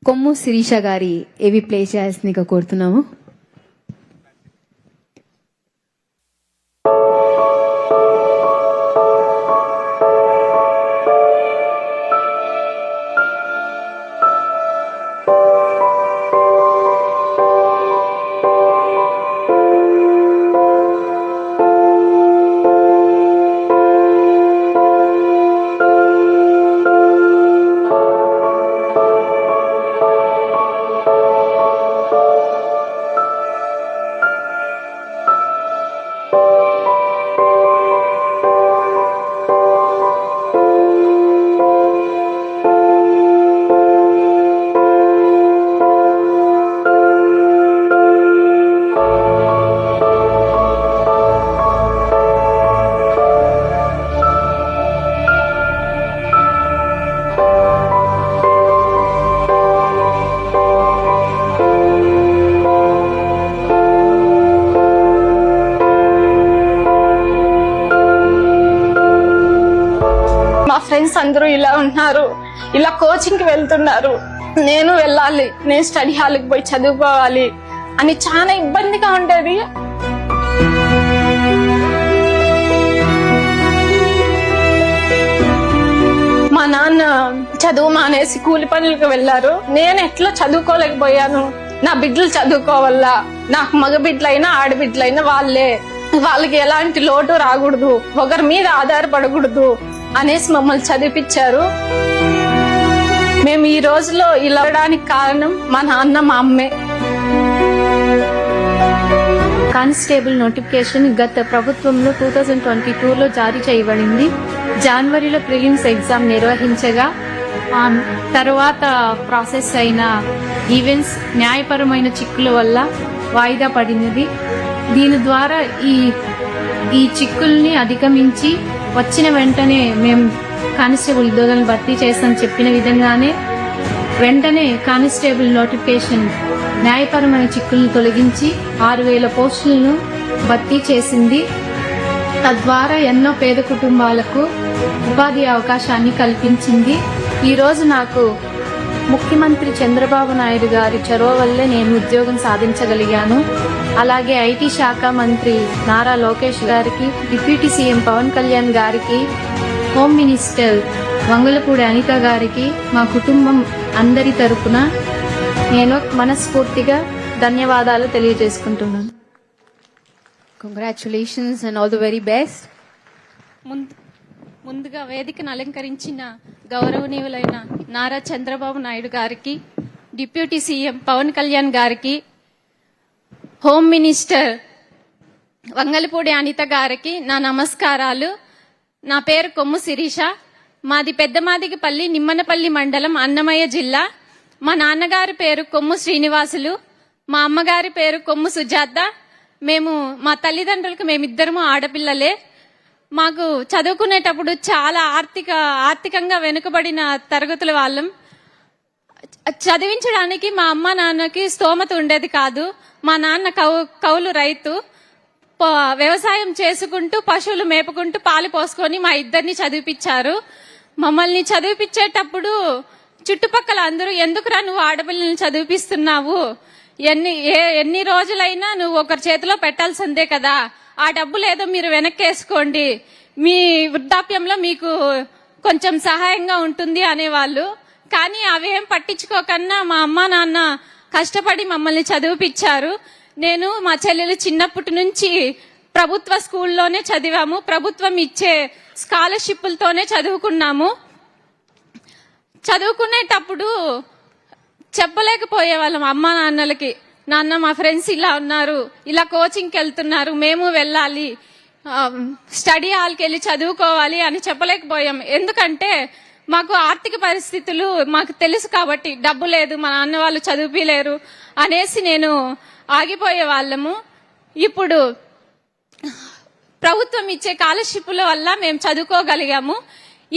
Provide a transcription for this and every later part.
కొమ్ము శిరీష గారి ఏవి ప్లే చేయాల్సిందిగా కోరుతున్నాము. ఫ్రెండ్స్ అందరూ ఇలా ఉన్నారు, ఇలా కోచింగ్ కి వెళ్తున్నారు, నేను వెళ్ళాలి, నేను స్టడీ హాల్కి పోయి చదువుకోవాలి అని చాలా ఇబ్బందిగా ఉండేది. మా నాన్న చదువు మానేసి కూలి పనులకు వెళ్లారు. నేను ఎట్లా చదువుకోలేకపోయాను. నా బిడ్డలు చదువుకోవాలా, నాకు మగ బిడ్డలైనా ఆడబిడ్డలైనా వాళ్ళకి ఎలాంటి లోటు రాకూడదు, ఒకరి మీద ఆధారపడకూడదు అనేసి మమ్మల్ని చదివిపించారు. మేము ఈ రోజులో ఇలా అవడానికి కారణం మా నాన్న మా అమ్మే. కానిస్టేబుల్ నోటిఫికేషన్ గత ప్రభుత్వంలో 2022లో జారీ చేయబడింది. జనవరిలో ప్రిలిమ్స్ ఎగ్జామ్ నిర్వహించగా తర్వాత ప్రాసెస్ అయిన ఈవెంట్స్ న్యాయపరమైన చిక్కుల వల్ల వాయిదా పడినది. దీని ద్వారా ఈ చిక్కుల్ని అధిగమించి వచ్చిన వెంటనే మేము కానిస్టేబుల్ ఉద్యోగాలను భర్తీ చేస్తామని చెప్పిన విధంగానే వెంటనే కానిస్టేబుల్ నోటిఫికేషన్ న్యాయపరమైన చిక్కులను తొలగించి 6000 పోస్టులను భర్తీ చేసింది. తద్వారా ఎన్నో పేద కుటుంబాలకు ఉపాధి అవకాశాన్ని కల్పించింది. ఈ రోజు నాకు ముఖ్యమంత్రి చంద్రబాబు నాయుడు గారి చొరవ వల్లే నేను ఉద్యోగం సాధించగలిగాను. అలాగే ఐటీ శాఖ మంత్రి నారా లోకేష్ గారికి, డిప్యూటీ సీఎం పవన్ కళ్యాణ్ గారికి, హోమ్ మినిస్టర్ వంగలపూడి అనిత గారికి, మా కుటుంబం అందరి తరపున నేను మనస్ఫూర్తిగా ధన్యవాదాలు తెలియజేసుకుంటున్నాను. Congratulations and all the very best. ముందుగా వేదికను అలంకరించిన గౌరవనీయులైన నారా చంద్రబాబు నాయుడు గారికి, డిప్యూటీ సీఎం పవన్ కళ్యాణ్ గారికి, హోమ్ మినిస్టర్ వంగలపూడి అనిత గారికి నా నమస్కారాలు. నా పేరు కొమ్ము శిరీష. మాది పెద్దమాదిగపల్లి నిమ్మనపల్లి మండలం, అన్నమయ్య జిల్లా. మా నాన్నగారి పేరు కొమ్ము శ్రీనివాసులు, మా అమ్మగారి పేరు కొమ్ము సుజాత. మా తల్లిదండ్రులకు మేమిద్దరము ఆడపిల్లలే. మాకు చదువుకునేటప్పుడు చాలా ఆర్థికంగా వెనుకబడిన తరగతుల వాళ్ళం. చదివించడానికి మా అమ్మ నాన్నకి స్తోమత ఉండేది కాదు. మా నాన్న కౌలు రైతు, వ్యవసాయం చేసుకుంటూ పశువులు మేపుకుంటూ పాలు పోసుకొని మా ఇద్దరిని చదివిపించారు. మమ్మల్ని చదివిపించేటప్పుడు చుట్టుపక్కల అందరూ, ఎందుకురా నువ్వు ఆడపిల్లల్ని చదివిపిస్తున్నావు, ఎన్ని రోజులైనా నువ్వు ఒకరి చేతిలో పెట్టాల్సిందే కదా, ఆ డబ్బులు ఏదో మీరు వెనక్కేసుకోండి, మీ వృద్ధాప్యంలో మీకు కొంచెం సహాయంగా ఉంటుంది అనేవాళ్ళు. కానీ అవేం పట్టించుకోకన్నా మా అమ్మ నాన్న కష్టపడి మమ్మల్ని చదివిపించారు. నేను మా చెల్లెలు చిన్నప్పటి నుంచి ప్రభుత్వ స్కూల్లోనే చదివాము. ప్రభుత్వం ఇచ్చే స్కాలర్షిప్లతోనే చదువుకున్నాము. చదువుకునేటప్పుడు చెప్పలేకపోయేవాళ్ళం అమ్మ నాన్నలకి, నాన్న మా ఫ్రెండ్స్ ఇలా ఉన్నారు, ఇలా కోచింగ్కి వెళ్తున్నారు, మేము వెళ్ళాలి, స్టడీ హాల్కి వెళ్ళి చదువుకోవాలి అని చెప్పలేకపోయాం. ఎందుకంటే మాకు ఆర్థిక పరిస్థితులు మాకు తెలుసు కాబట్టి, డబ్బు లేదు, మా నాన్న వాళ్ళు చదివిలేరు అనేసి నేను ఆగిపోయే వాళ్ళము. ఇప్పుడు ప్రభుత్వం ఇచ్చే స్కాలర్షిప్ల వల్ల మేము చదువుకోగలిగాము.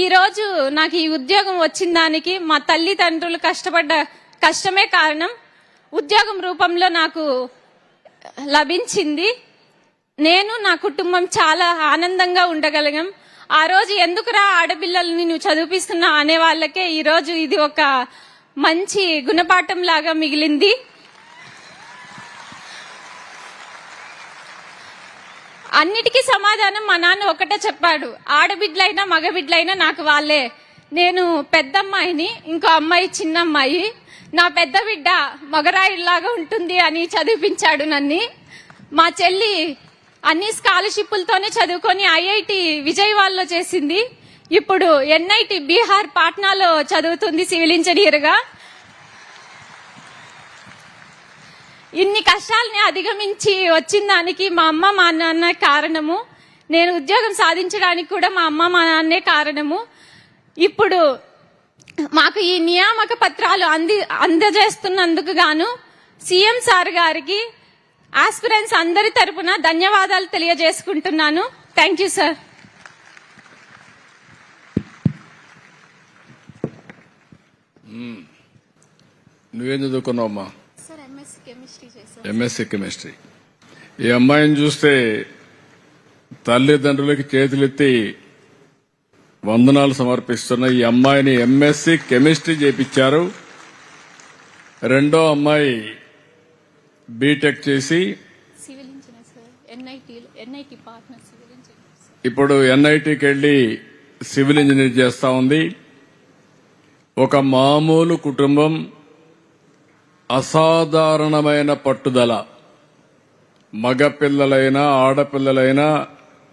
ఈ రోజు నాకు ఈ ఉద్యోగం వచ్చిన దానికి మా తల్లిదండ్రులు కష్టపడ్డ కష్టమే కారణం. ఉద్యోగం రూపంలో నాకు లభించింది. నేను నా కుటుంబం చాలా ఆనందంగా ఉండగలిగాం. ఆ రోజు ఎందుకురా ఆడపిల్లల్ని నువ్వు చదివిస్తున్నావు అనే వాళ్ళకే ఈ రోజు ఇది ఒక మంచి గుణపాఠం లాగా మిగిలింది. అన్నిటికీ సమాధానం మా నాన్న ఒకటే చెప్పాడు, ఆడబిడ్డలైనా మగబిడ్డలైనా నాకు వాళ్ళే. నేను పెద్దమ్మాయిని, ఇంకో అమ్మాయి చిన్నమ్మాయి. నా పెద్ద బిడ్డ మగరాయిలాగా ఉంటుంది అని చదివించాడు నన్ను. మా చెల్లి అన్ని స్కాలర్షిప్లతోనే చదువుకొని ఐఐటి విజయవాడలో చేసింది. ఇప్పుడు ఎన్ఐటి బీహార్ పాట్నాలో చదువుతుంది సివిల్ ఇంజనీర్ గా. ఇన్ని కష్టాలని అధిగమించి వచ్చిన దానికి మా అమ్మ మా నాన్న కారణము. నేను ఉద్యోగం సాధించడానికి కూడా మా అమ్మ మా నాన్నే కారణము. ఇప్పుడు మాకు ఈ నియామక పత్రాలు అందజేస్తున్నందుకు గాను సీఎం సార్ గారికి ఆస్పిరెంట్స్ అందరి తరపున ధన్యవాదాలు తెలియజేసుకుంటున్నాను. Thank you sir. నువ్వేం చదువుకున్నావమ్మా? MSc MSc chemistry. ఈ అమ్మాయిని చూస్తే తల్లిదండ్రులకి చేతులెత్తి వందనాలు సమర్పిస్తున్న ఈ అమ్మాయిని ఎంఎస్సీ కెమిస్ట్రీ చేపించారు. రెండో అమ్మాయి బీటెక్ చేసి civil engineer sir, NIT partner civil engineer. ఇప్పుడు ఎన్ఐటికి వెళ్లి సివిల్ ఇంజనీర్ చేస్తా ఉంది. ఒక మామూలు కుటుంబం, అసాధారణమైన పట్టుదల. మగపిల్లలైనా ఆడపిల్లలైనా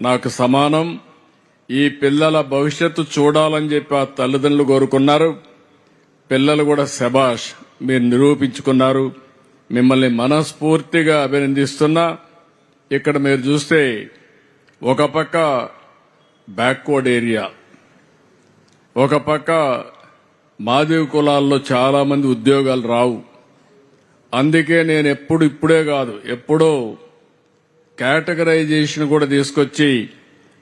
నాకు సమానం. ఈ పిల్లల భవిష్యత్తు చూడాలని చెప్పి ఆ తల్లిదండ్రులు కోరుకున్నారు. పిల్లలు కూడా శబాష్, మీరు నిరూపించుకున్నారు. మిమ్మల్ని మనస్ఫూర్తిగా అభినందిస్తున్నా. ఇక్కడ మీరు చూస్తే ఒక పక్క బ్యాక్వర్డ్ ఏరియా, ఒక పక్క మాదిగ కులాల్లో చాలా మంది ఉద్యోగాలు రావు. అందుకే నేను ఇప్పుడే కాదు ఎప్పుడో కేటగరైజేషన్ కూడా తీసుకొచ్చి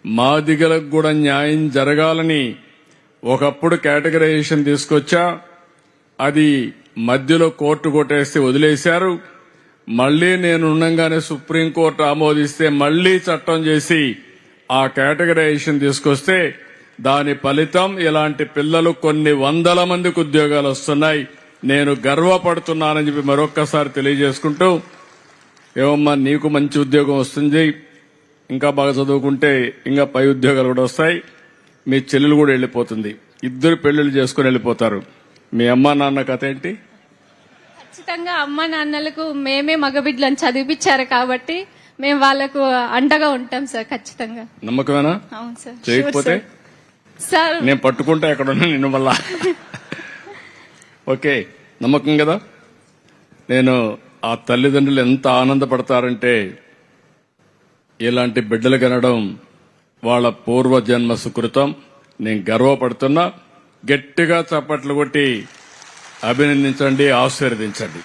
మాదిగలకు కూడా న్యాయం జరగాలని ఒకప్పుడు కేటగరైజేషన్ తీసుకొచ్చా. అది మధ్యలో కోర్టు కొట్టేస్తే వదిలేశారు. మళ్లీ నేను ఉండంగానే సుప్రీంకోర్టు ఆమోదిస్తే మళ్లీ చట్టం చేసి ఆ కేటగరైజేషన్ తీసుకొస్తే దాని ఫలితం ఇలాంటి పిల్లలు కొన్ని వందల మందికి ఉద్యోగాలు వస్తున్నాయి. నేను గర్వపడుతున్నానని చెప్పి మరొక్కసారి తెలియజేసుకుంటూ, ఏమమ్మా నీకు మంచి ఉద్యోగం వస్తుంది, ఇంకా బాగా చదువుకుంటే ఇంకా పై ఉద్యోగాలు కూడా వస్తాయి. మీ చెల్లెలు కూడా వెళ్లిపోతుంది, ఇద్దరు పెళ్లిళ్ళు చేసుకుని వెళ్లిపోతారు. మీ అమ్మా నాన్న కథ ఏంటి? ఖచ్చితంగా అమ్మ నాన్నలకు మేమే మగబిడ్డలను చదివించారు కాబట్టి మేము వాళ్ళకు అండగా ఉంటాం సార్. ఖచ్చితంగా. నమ్మకమేనా? అవును సార్. చేయకపోతే సార్ నేను పట్టుకుంటా ఎక్కడ ఉన్నా నిన్ను మళ్ళా. ఓకే, నమ్మకం కదా. నేను ఆ తల్లిదండ్రులు ఎంత ఆనందపడతారంటే ఇలాంటి బిడ్డలు కనడం వాళ్ళ పూర్వజన్మ సుకృతం. నేను గర్వపడుతున్నా. గట్టిగా చప్పట్లు కొట్టి అభినందించండి, ఆశీర్వదించండి.